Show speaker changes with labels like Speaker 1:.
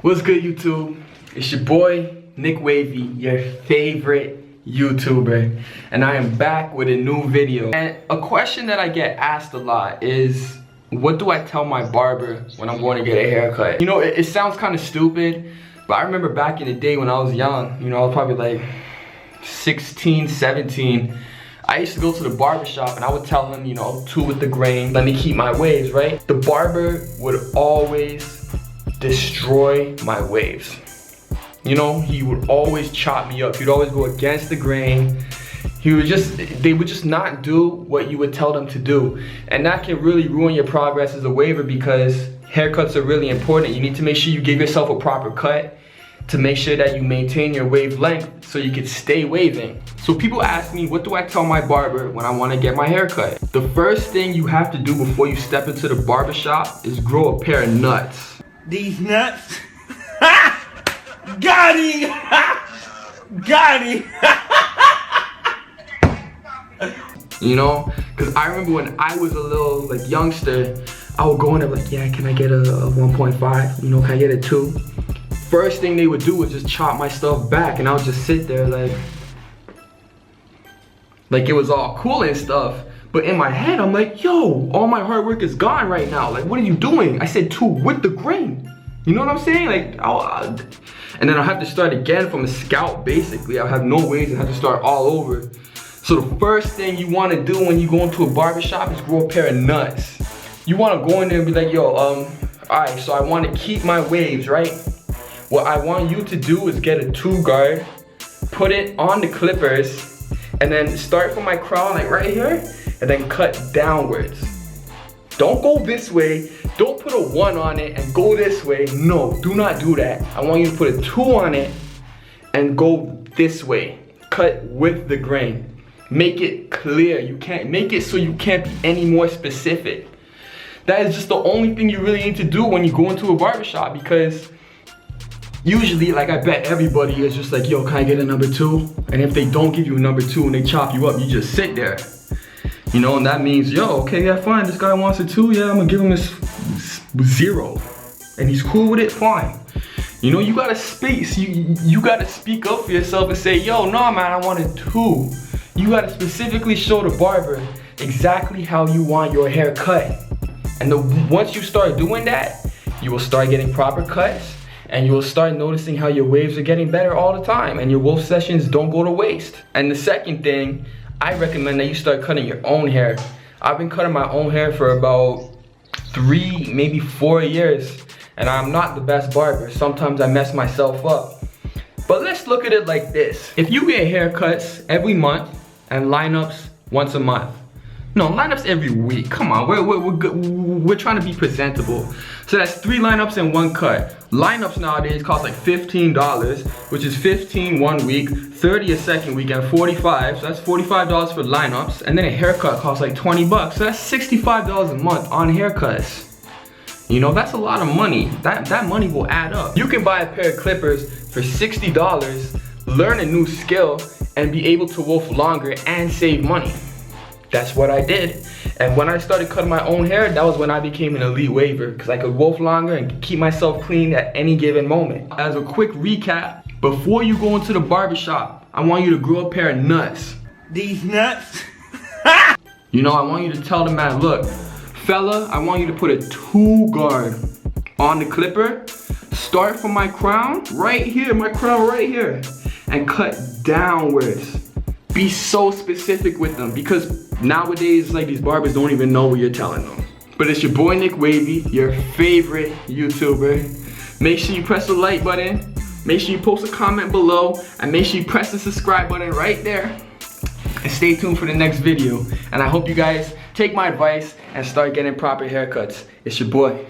Speaker 1: What's good, YouTube? It's your boy Nick Wavy, your favorite YouTuber, and I am back with a new video. And a question that I get asked a lot is, what do I tell my barber when I'm going to get a haircut? You know, it sounds kind of stupid, but I remember back in the day when I was young, you know, I was probably like 16, 17. I used to go to the barber shop and I would tell him, you know, 2 with the grain, let me keep my waves, right? The barber would always destroy my waves. You know, he would always chop me up. He'd always go against the grain. They would just not do what you would tell them to do. And that can really ruin your progress as a waver, because haircuts are really important. You need to make sure you give yourself a proper cut to make sure that you maintain your wave length so you can stay waving. So people ask me, what do I tell my barber when I want to get my hair cut? The first thing you have to do before you step into the barber shop is grow a pair of nuts.
Speaker 2: These nuts? Got him! Got him!
Speaker 1: You know, because I remember when I was a little like youngster, I would go in there like, yeah, can I get a 1.5? You know, can I get a 2? First thing they would do was just chop my stuff back, and I would just sit there like it was all cool and stuff. But in my head, I'm like, yo, all my hard work is gone right now. Like, what are you doing? I said 2 with the grain. You know what I'm saying? Like, and then I'll have to start again from a scalp, basically. I'll have no waves and have to start all over. So the first thing you want to do when you go into a barbershop is grow a pair of nuts. You want to go in there and be like, yo, all right, so I want to keep my waves, right? What I want you to do is get a 2 guard, put it on the clippers, and then start from my crown, like right here, and then cut downwards. Don't go this way. Don't put a 1 on it and go this way. No, do not do that. I want you to put a 2 on it and go this way. Cut with the grain. Make it clear. You can't make it so you can't be any more specific. That is just the only thing you really need to do when you go into a barbershop, because usually, like, I bet everybody is just like, yo, can I get a number 2? And if they don't give you a number 2 and they chop you up, you just sit there. You know, and that means, yo, okay, yeah, fine, this guy wants a 2, yeah, I'm gonna give him this 0. And he's cool with it, fine. You know, you gotta speak, you gotta speak up for yourself and say, yo, no, man, I want a 2. You gotta specifically show the barber exactly how you want your hair cut. And once you start doing that, you will start getting proper cuts, and you will start noticing how your waves are getting better all the time, and your wolf sessions don't go to waste. And the second thing, I recommend that you start cutting your own hair. I've been cutting my own hair for about 3, maybe 4 years, and I'm not the best barber. Sometimes I mess myself up. But let's look at it like this. If you get haircuts every month and lineups once a month, no, lineups every week. Come on, we're trying to be presentable. So that's 3 lineups and 1 cut. Lineups nowadays cost like $15, which is 15 1 week, 30 a second week, and 45. So that's $45 for lineups. And then a haircut costs like 20 bucks. So that's $65 a month on haircuts. You know, that's a lot of money. That money will add up. You can buy a pair of clippers for $60, learn a new skill, and be able to wolf longer and save money. That's what I did. And when I started cutting my own hair, that was when I became an elite waver, because I could wolf longer and keep myself clean at any given moment. As a quick recap, before you go into the barbershop, I want you to grow a pair of nuts.
Speaker 2: These nuts?
Speaker 1: You know, I want you to tell the man, look, fella, I want you to put a 2 guard on the clipper, start from my crown, right here, my crown right here, and cut downwards. Be so specific with them, because nowadays, like, these barbers don't even know what you're telling them. But it's your boy Nick Wavy, your favorite YouTuber. Make sure you press the like button, make sure you post a comment below, and make sure you press the subscribe button right there. And stay tuned for the next video. And I hope you guys take my advice and start getting proper haircuts. It's your boy.